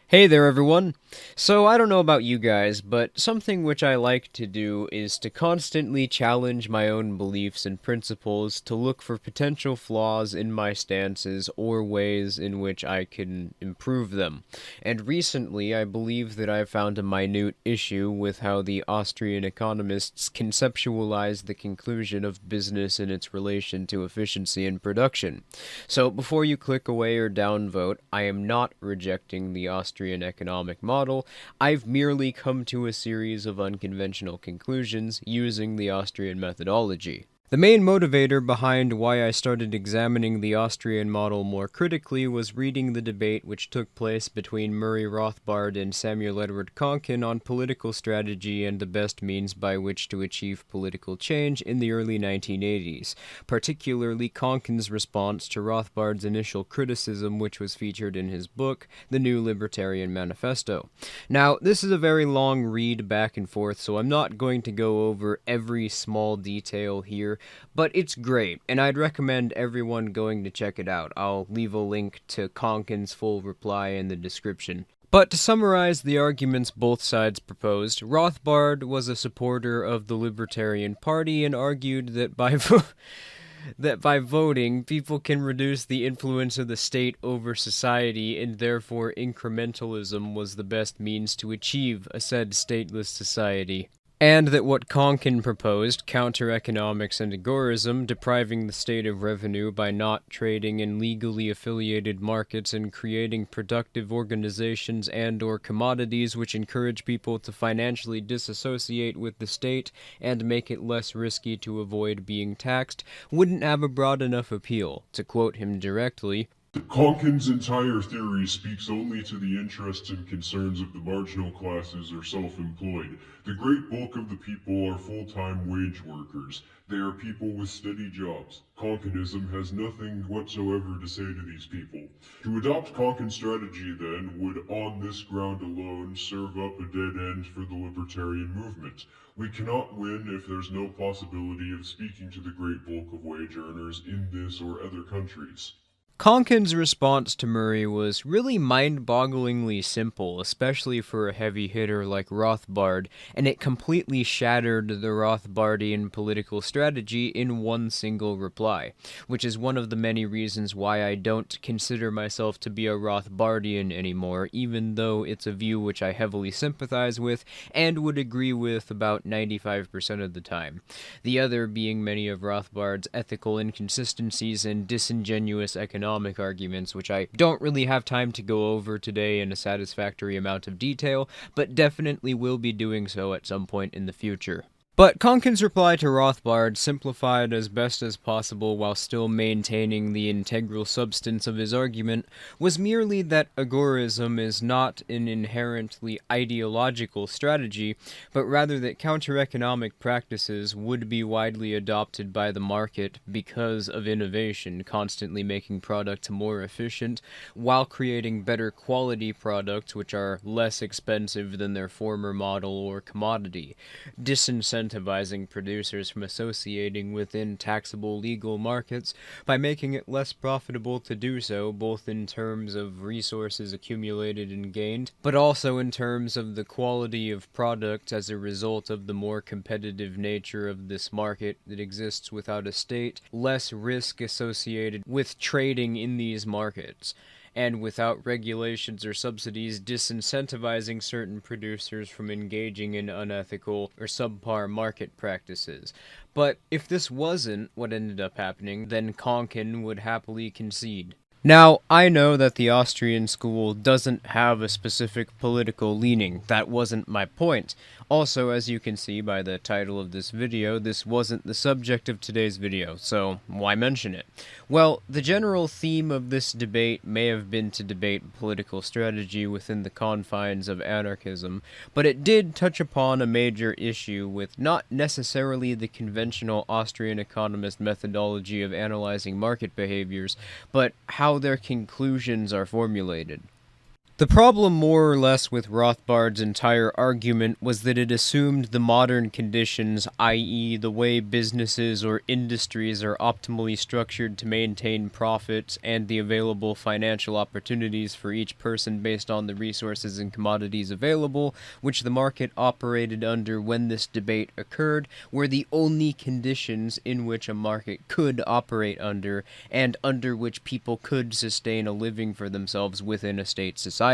Hey there, everyone. So, I don't know about you guys, but something which I like to do is to constantly challenge my own beliefs and principles to look for potential flaws in my stances or ways in which I can improve them. And recently, I believe that I found a minute issue with how the Austrian economists conceptualize the conclusion of business in its relation to efficiency and production. So, before you click away or downvote, I am not rejecting the Austrian economic model. I've merely come to a series of unconventional conclusions using the Austrian methodology. The main motivator behind why I started examining the Austrian model more critically was reading the debate which took place between Murray Rothbard and Samuel Edward Konkin on political strategy and the best means by which to achieve political change in the early 1980s, particularly Konkin's response to Rothbard's initial criticism which was featured in his book, The New Libertarian Manifesto. Now, this is a very long read back and forth, so I'm not going to go over every small detail here, but it's great, and I'd recommend everyone going to check it out. I'll leave a link to Konkin's full reply in the description. But to summarize the arguments both sides proposed, Rothbard was a supporter of the Libertarian Party and argued that by voting, people can reduce the influence of the state over society, and therefore incrementalism was the best means to achieve a said stateless society. And that what Konkin proposed, counter-economics and agorism, depriving the state of revenue by not trading in legally affiliated markets and creating productive organizations and/or commodities which encourage people to financially disassociate with the state and make it less risky to avoid being taxed, wouldn't have a broad enough appeal. To quote him directly, Konkin's entire theory speaks only to the interests and concerns of the marginal classes or self-employed. The great bulk of the people are full-time wage workers. They are people with steady jobs. Konkinism has nothing whatsoever to say to these people. To adopt Konkin's strategy, then, would on this ground alone serve up a dead end for the libertarian movement. We cannot win if there's no possibility of speaking to the great bulk of wage earners in this or other countries. Konkin's response to Murray was really mind-bogglingly simple, especially for a heavy hitter like Rothbard, and it completely shattered the Rothbardian political strategy in one single reply, which is one of the many reasons why I don't consider myself to be a Rothbardian anymore, even though it's a view which I heavily sympathize with and would agree with about 95% of the time. The other being many of Rothbard's ethical inconsistencies and disingenuous economic arguments, which I don't really have time to go over today in a satisfactory amount of detail, but definitely will be doing so at some point in the future. But Konkin's reply to Rothbard, simplified as best as possible while still maintaining the integral substance of his argument, was merely that agorism is not an inherently ideological strategy, but rather that counter-economic practices would be widely adopted by the market because of innovation, constantly making products more efficient, while creating better quality products which are less expensive than their former model or commodity, disincentivizing producers from associating within taxable legal markets by making it less profitable to do so, both in terms of resources accumulated and gained, but also in terms of the quality of product as a result of the more competitive nature of this market that exists without a state, less risk associated with trading in these markets, and without regulations or subsidies disincentivizing certain producers from engaging in unethical or subpar market practices. But if this wasn't what ended up happening, then Konkin would happily concede. Now, I know that the Austrian school doesn't have a specific political leaning. That wasn't my point. Also, as you can see by the title of this video, this wasn't the subject of today's video, so why mention it? Well, the general theme of this debate may have been to debate political strategy within the confines of anarchism, but it did touch upon a major issue with not necessarily the conventional Austrian economist methodology of analyzing market behaviors, but how their conclusions are formulated. The problem, more or less, with Rothbard's entire argument was that it assumed the modern conditions, i.e., the way businesses or industries are optimally structured to maintain profits and the available financial opportunities for each person based on the resources and commodities available, which the market operated under when this debate occurred, were the only conditions in which a market could operate under, and under which people could sustain a living for themselves within a state society.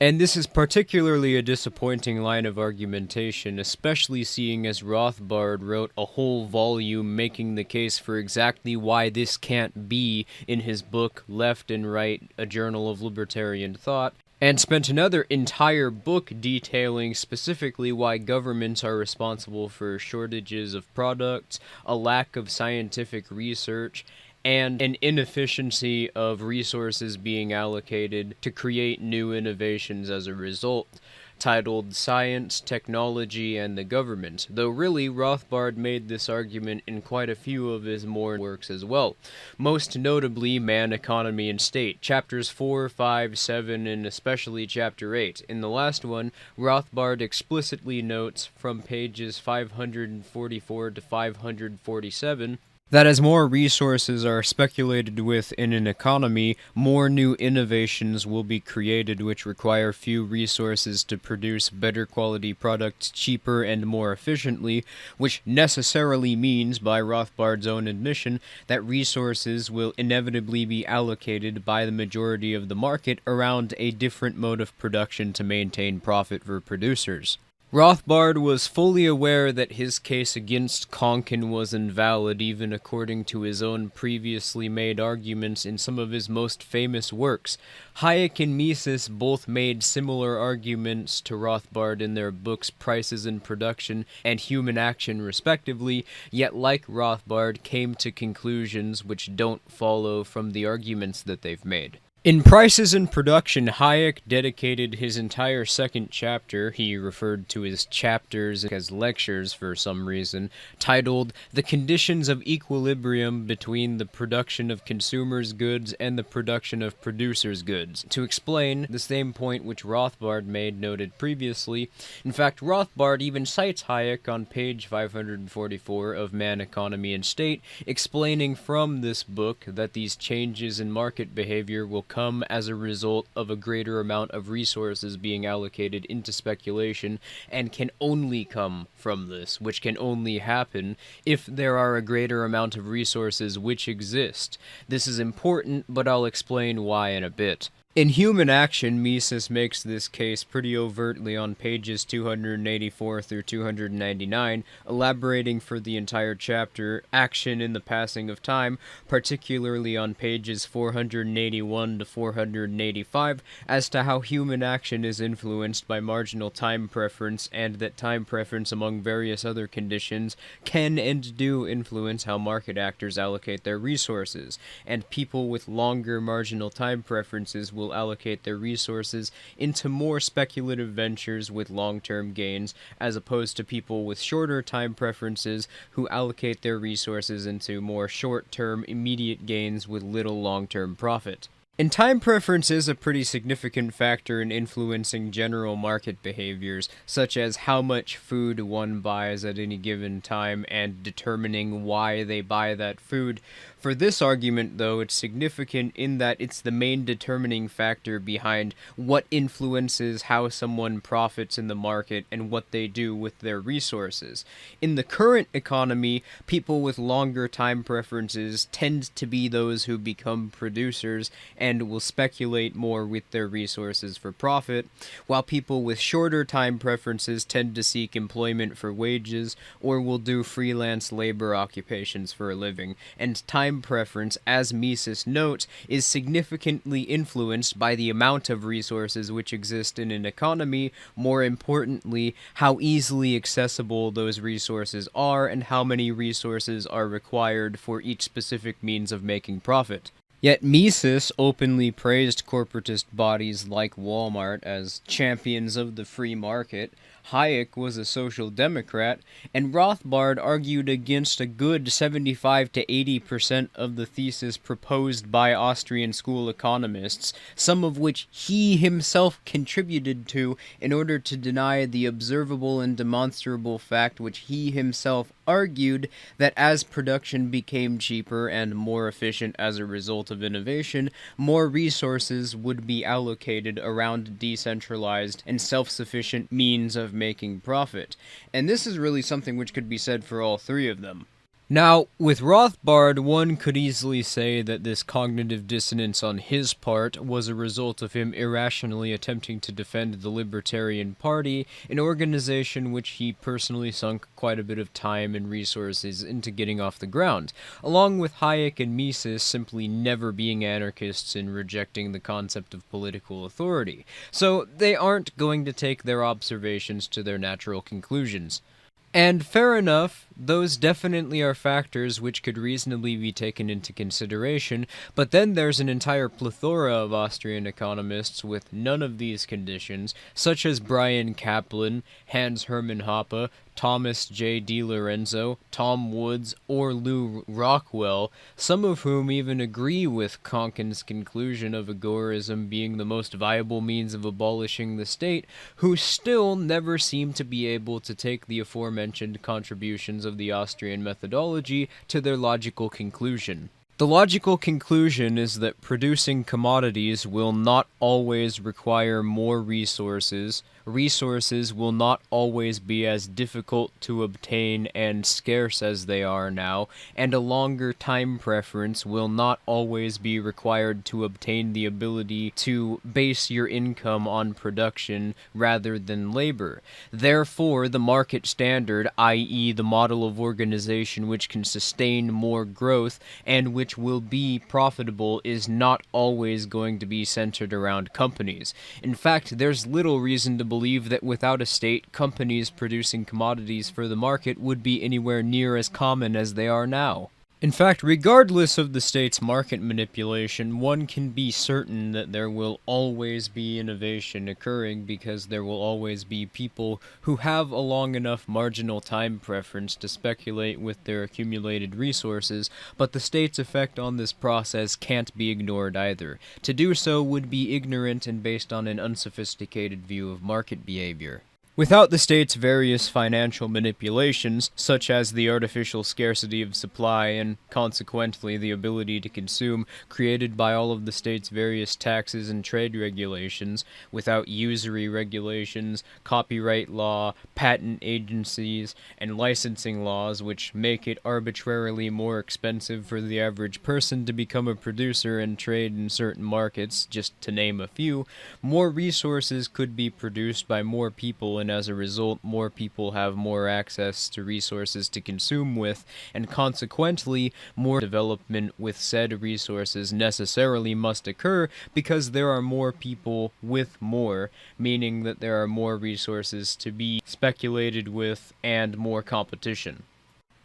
And this is particularly a disappointing line of argumentation, especially seeing as Rothbard wrote a whole volume making the case for exactly why this can't be in his book Left and Right, A Journal of Libertarian Thought, and spent another entire book detailing specifically why governments are responsible for shortages of products, a lack of scientific research, and an inefficiency of resources being allocated to create new innovations as a result, titled Science, Technology, and the Government, though really Rothbard made this argument in quite a few of his more works as well, most notably Man, Economy, and State, chapters 4, 5, 7, and especially chapter 8. In the last one, Rothbard explicitly notes from pages 544 to 547 that as more resources are speculated with in an economy, more new innovations will be created which require few resources to produce better quality products cheaper and more efficiently, which necessarily means, by Rothbard's own admission, that resources will inevitably be allocated by the majority of the market around a different mode of production to maintain profit for producers. Rothbard was fully aware that his case against Konkin was invalid even according to his own previously made arguments in some of his most famous works. Hayek and Mises both made similar arguments to Rothbard in their books Prices in Production and Human Action respectively, yet like Rothbard came to conclusions which don't follow from the arguments that they've made. In Prices in Production, Hayek dedicated his entire second chapter, he referred to his chapters as lectures for some reason, titled The Conditions of Equilibrium Between the Production of Consumers' Goods and the Production of Producers' Goods, to explain the same point which Rothbard made noted previously. In fact, Rothbard even cites Hayek on page 544 of Man, Economy, and State, explaining from this book that these changes in market behavior will come as a result of a greater amount of resources being allocated into speculation, and can only come from this, which can only happen if there are a greater amount of resources which exist. This is important, but I'll explain why in a bit. In Human Action, Mises makes this case pretty overtly on pages 284 through 299, elaborating for the entire chapter, Action in the Passing of Time, particularly on pages 481 to 485, as to how human action is influenced by marginal time preference, and that time preference among various other conditions can and do influence how market actors allocate their resources, and people with longer marginal time preferences will allocate their resources into more speculative ventures with long-term gains, as opposed to people with shorter time preferences who allocate their resources into more short-term immediate gains with little long-term profit. And time preference is a pretty significant factor in influencing general market behaviors, such as how much food one buys at any given time and determining why they buy that food. For this argument, though, it's significant in that it's the main determining factor behind what influences how someone profits in the market and what they do with their resources. In the current economy, people with longer time preferences tend to be those who become producers and will speculate more with their resources for profit, while people with shorter time preferences tend to seek employment for wages or will do freelance labor occupations for a living, and time preference, as Mises notes, is significantly influenced by the amount of resources which exist in an economy, more importantly, how easily accessible those resources are and how many resources are required for each specific means of making profit. Yet Mises openly praised corporatist bodies like Walmart as champions of the free market. Hayek was a social democrat, and Rothbard argued against a good 75 to 80% of the thesis proposed by Austrian school economists, some of which he himself contributed to in order to deny the observable and demonstrable fact which he himself argued that as production became cheaper and more efficient as a result of innovation, more resources would be allocated around decentralized and self-sufficient means of making profit. And this is really something which could be said for all three of them. Now, with Rothbard, one could easily say that this cognitive dissonance on his part was a result of him irrationally attempting to defend the Libertarian Party, an organization which he personally sunk quite a bit of time and resources into getting off the ground, along with Hayek and Mises simply never being anarchists and rejecting the concept of political authority. So they aren't going to take their observations to their natural conclusions. And fair enough, those definitely are factors which could reasonably be taken into consideration, but then there's an entire plethora of Austrian economists with none of these conditions, such as Brian Kaplan, Hans Hermann Hoppe, Thomas J. DiLorenzo, Tom Woods, or Lou Rockwell, some of whom even agree with Konkin's conclusion of agorism being the most viable means of abolishing the state, who still never seem to be able to take the aforementioned contributions of the Austrian methodology to their logical conclusion. The logical conclusion is that producing commodities will not always require more resources. Resources will not always be as difficult to obtain and scarce as they are now, and a longer time preference will not always be required to obtain the ability to base your income on production rather than labor. Therefore, the market standard, i.e. the model of organization which can sustain more growth and which will be profitable, is not always going to be centered around companies. In fact, there's little reason to believe that without a state, companies producing commodities for the market would be anywhere near as common as they are now. In fact, regardless of the state's market manipulation, one can be certain that there will always be innovation occurring because there will always be people who have a long enough marginal time preference to speculate with their accumulated resources, but the state's effect on this process can't be ignored either. To do so would be ignorant and based on an unsophisticated view of market behavior. Without the state's various financial manipulations, such as the artificial scarcity of supply and, consequently, the ability to consume, created by all of the state's various taxes and trade regulations, without usury regulations, copyright law, patent agencies, and licensing laws which make it arbitrarily more expensive for the average person to become a producer and trade in certain markets, just to name a few, more resources could be produced by more people, and as a result, more people have more access to resources to consume with, and consequently, more development with said resources necessarily must occur because there are more people with more, meaning that there are more resources to be speculated with and more competition.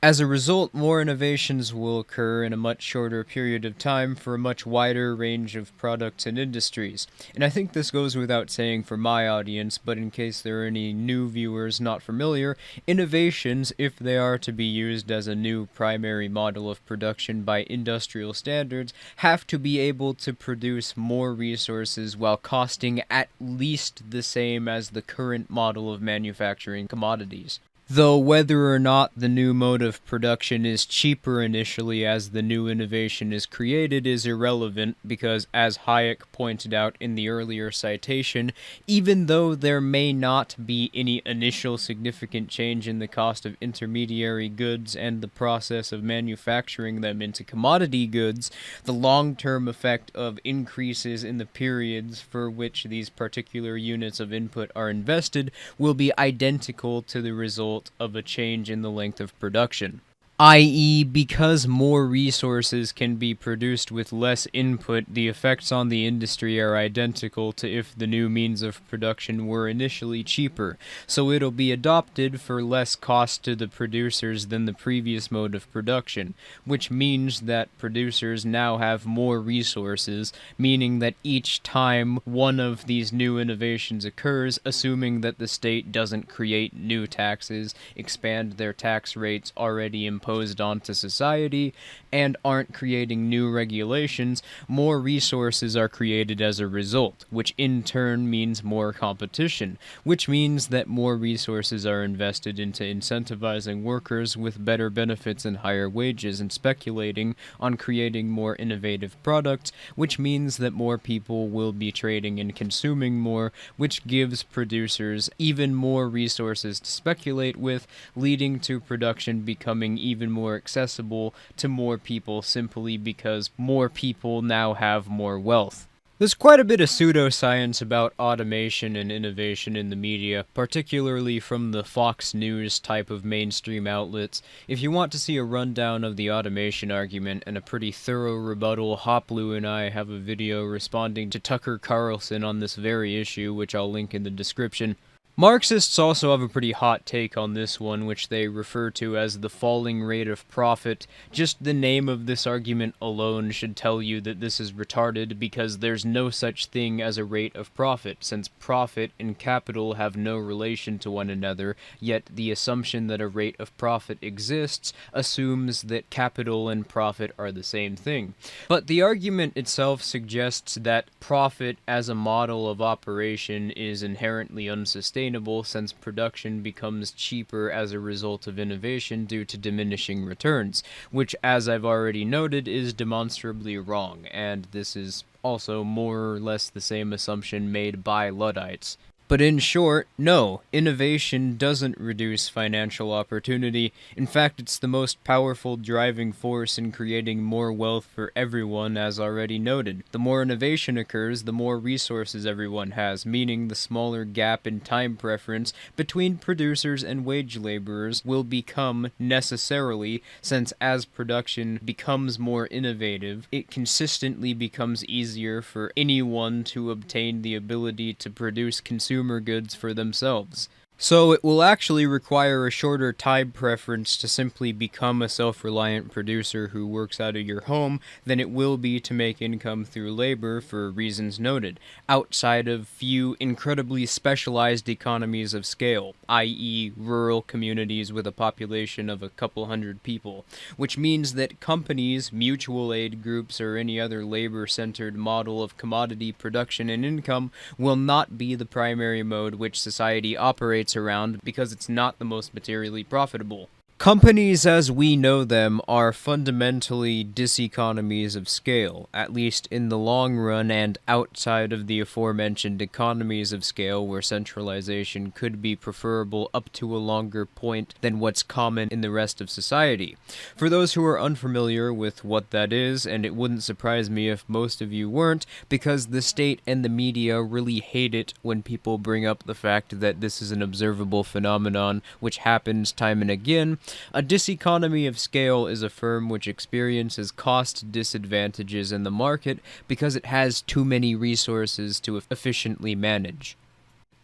As a result, more innovations will occur in a much shorter period of time for a much wider range of products and industries. And I think this goes without saying for my audience, but in case there are any new viewers not familiar, innovations, if they are to be used as a new primary model of production by industrial standards, have to be able to produce more resources while costing at least the same as the current model of manufacturing commodities. Though whether or not the new mode of production is cheaper initially as the new innovation is created is irrelevant because, as Hayek pointed out in the earlier citation, even though there may not be any initial significant change in the cost of intermediary goods and the process of manufacturing them into commodity goods, the long-term effect of increases in the periods for which these particular units of input are invested will be identical to the result of a change in the length of production. i.e., because more resources can be produced with less input, the effects on the industry are identical to if the new means of production were initially cheaper, so it'll be adopted for less cost to the producers than the previous mode of production, which means that producers now have more resources, meaning that each time one of these new innovations occurs, assuming that the state doesn't create new taxes, expand their tax rates already imposed onto society, and aren't creating new regulations, more resources are created as a result, which in turn means more competition, which means that more resources are invested into incentivizing workers with better benefits and higher wages and speculating on creating more innovative products, which means that more people will be trading and consuming more, which gives producers even more resources to speculate with, leading to production becoming even more accessible to more people simply because more people now have more wealth. There's quite a bit of pseudoscience about automation and innovation in the media, particularly from the Fox News type of mainstream outlets. If you want to see a rundown of the automation argument and a pretty thorough rebuttal, Hoplu and I have a video responding to Tucker Carlson on this very issue, which I'll link in the description. Marxists also have a pretty hot take on this one, which they refer to as the falling rate of profit. Just the name of this argument alone should tell you that this is retarded, because there's no such thing as a rate of profit, since profit and capital have no relation to one another, yet the assumption that a rate of profit exists assumes that capital and profit are the same thing. But the argument itself suggests that profit as a model of operation is inherently unsustainable, since production becomes cheaper as a result of innovation due to diminishing returns, which, as I've already noted, is demonstrably wrong, and this is also more or less the same assumption made by Luddites. But in short, no, innovation doesn't reduce financial opportunity. In fact, it's the most powerful driving force in creating more wealth for everyone, as already noted. The more innovation occurs, the more resources everyone has, meaning the smaller gap in time preference between producers and wage laborers will become necessarily, since as production becomes more innovative, it consistently becomes easier for anyone to obtain the ability to produce consumer goods for themselves. So it will actually require a shorter time preference to simply become a self-reliant producer who works out of your home than it will be to make income through labor for reasons noted, outside of few incredibly specialized economies of scale, i.e. rural communities with a population of a couple hundred people, which means that companies, mutual aid groups, or any other labor-centered model of commodity production and income will not be the primary mode which society operates around, because it's not the most materially profitable. Companies as we know them are fundamentally diseconomies of scale, at least in the long run and outside of the aforementioned economies of scale where centralization could be preferable up to a longer point than what's common in the rest of society. For those who are unfamiliar with what that is, and it wouldn't surprise me if most of you weren't, because the state and the media really hate it when people bring up the fact that this is an observable phenomenon which happens time and again. A diseconomy of scale is a firm which experiences cost disadvantages in the market because it has too many resources to efficiently manage.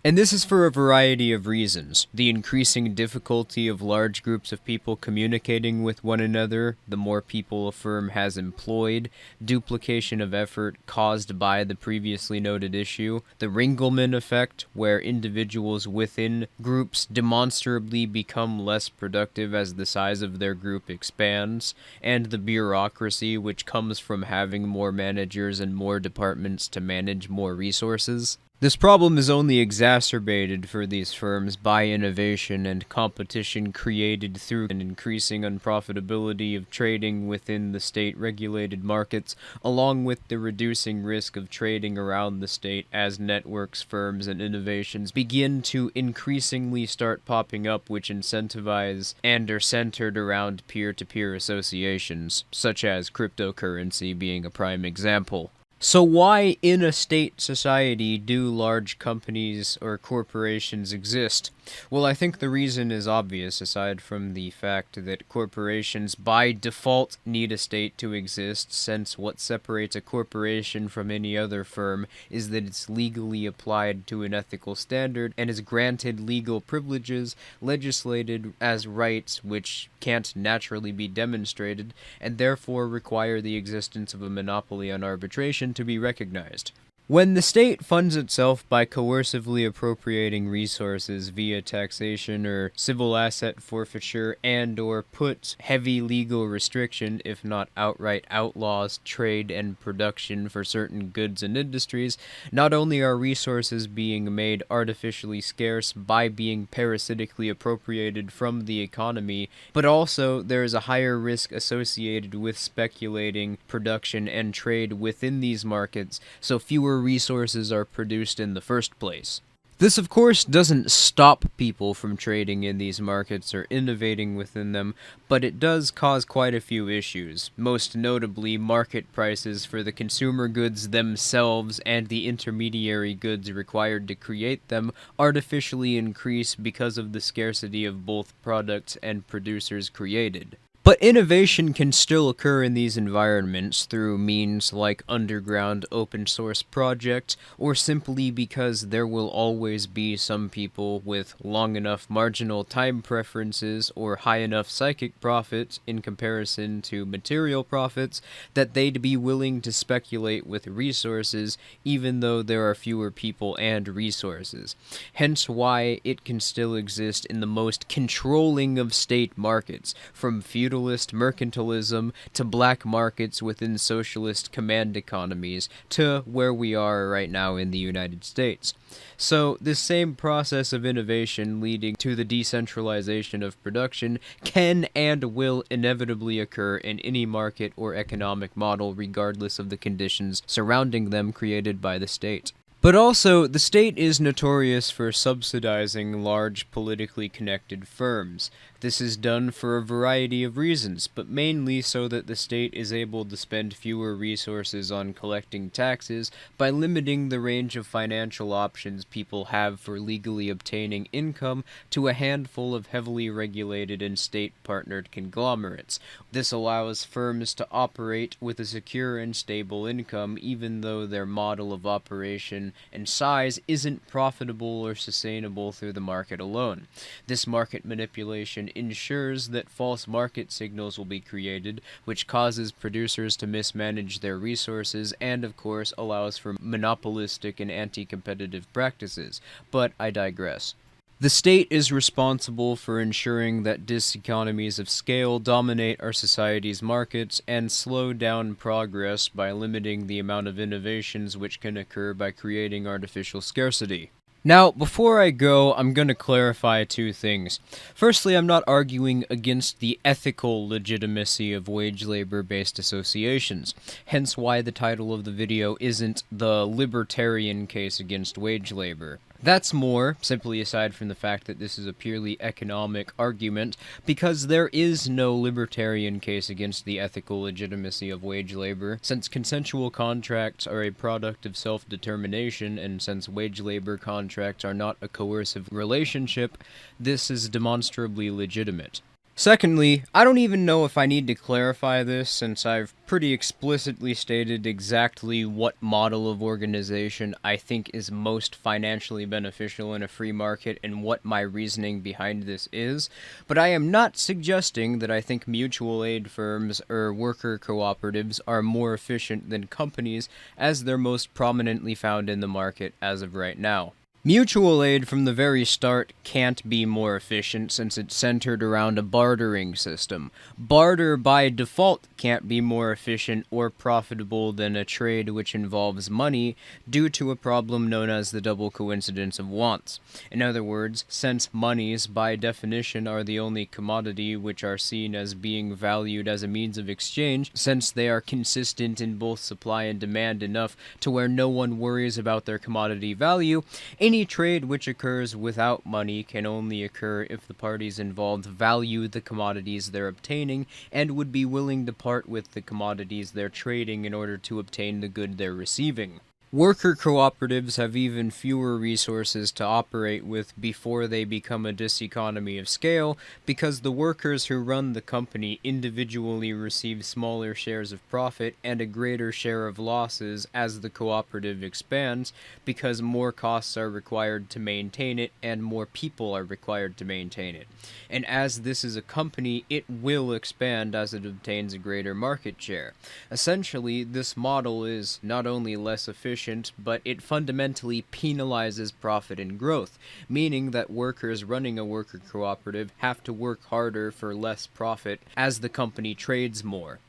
And this is for a variety of reasons. The increasing difficulty of large groups of people communicating with one another, the more people a firm has employed, duplication of effort caused by the previously noted issue, the Ringelmann effect, where individuals within groups demonstrably become less productive as the size of their group expands, and the bureaucracy which comes from having more managers and more departments to manage more resources. This problem is only exacerbated for these firms by innovation and competition created through an increasing unprofitability of trading within the state-regulated markets, along with the reducing risk of trading around the state as networks, firms, and innovations begin to increasingly start popping up which incentivize and are centered around peer-to-peer associations, such as cryptocurrency being a prime example. So why in a state society do large companies or corporations exist? Well, I think the reason is obvious, aside from the fact that corporations by default need a state to exist, since what separates a corporation from any other firm is that it's legally applied to an ethical standard and is granted legal privileges, legislated as rights which can't naturally be demonstrated, and therefore require the existence of a monopoly on arbitration to be recognized. When the state funds itself by coercively appropriating resources via taxation or civil asset forfeiture and/or puts heavy legal restriction, if not outright outlaws, trade and production for certain goods and industries, not only are resources being made artificially scarce by being parasitically appropriated from the economy, but also there is a higher risk associated with speculating, production, and trade within these markets, so fewer resources are produced in the first place. This, of course, doesn't stop people from trading in these markets or innovating within them, but it does cause quite a few issues, most notably market prices for the consumer goods themselves and the intermediary goods required to create them artificially increase because of the scarcity of both products and producers created. But innovation can still occur in these environments through means like underground open source projects, or simply because there will always be some people with long enough marginal time preferences or high enough psychic profits in comparison to material profits that they'd be willing to speculate with resources even though there are fewer people and resources. Hence why it can still exist in the most controlling of state markets, from feudal mercantilism to black markets within socialist command economies to where we are right now in the United States. So this same process of innovation leading to the decentralization of production can and will inevitably occur in any market or economic model regardless of the conditions surrounding them created by the state. But also, the state is notorious for subsidizing large politically connected firms. This is done for a variety of reasons, but mainly so that the state is able to spend fewer resources on collecting taxes by limiting the range of financial options people have for legally obtaining income to a handful of heavily regulated and state-partnered conglomerates. This allows firms to operate with a secure and stable income even though their model of operation and size isn't profitable or sustainable through the market alone. This market manipulation ensures that false market signals will be created, which causes producers to mismanage their resources and, of course, allows for monopolistic and anti-competitive practices. But I digress. The state is responsible for ensuring that diseconomies of scale dominate our society's markets and slow down progress by limiting the amount of innovations which can occur by creating artificial scarcity. Now, before I go, I'm going to clarify two things. Firstly, I'm not arguing against the ethical legitimacy of wage labor-based associations, hence why the title of the video isn't the libertarian case against wage labor. That's more, simply aside from the fact that this is a purely economic argument, because there is no libertarian case against the ethical legitimacy of wage labor, since consensual contracts are a product of self-determination, and since wage labor contracts are not a coercive relationship, this is demonstrably legitimate. Secondly, I don't even know if I need to clarify this, since I've pretty explicitly stated exactly what model of organization I think is most financially beneficial in a free market and what my reasoning behind this is, but I am not suggesting that I think mutual aid firms or worker cooperatives are more efficient than companies, as they're most prominently found in the market as of right now. Mutual aid from the very start can't be more efficient since it's centered around a bartering system. Barter by default can't be more efficient or profitable than a trade which involves money due to a problem known as the double coincidence of wants. In other words, since monies by definition are the only commodity which are seen as being valued as a means of exchange, since they are consistent in both supply and demand enough to where no one worries about their commodity value, any Any trade which occurs without money can only occur if the parties involved value the commodities they're obtaining and would be willing to part with the commodities they're trading in order to obtain the good they're receiving. Worker cooperatives have even fewer resources to operate with before they become a diseconomy of scale, because the workers who run the company individually receive smaller shares of profit and a greater share of losses as the cooperative expands, because more costs are required to maintain it and more people are required to maintain it. And as this is a company, it will expand as it obtains a greater market share. Essentially, this model is not only less efficient, but it fundamentally penalizes profit and growth, meaning that workers running a worker cooperative have to work harder for less profit as the company trades more.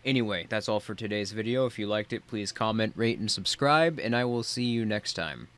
Anyway, that's all for today's video. If you liked it, please comment, rate, and subscribe, and I will see you next time.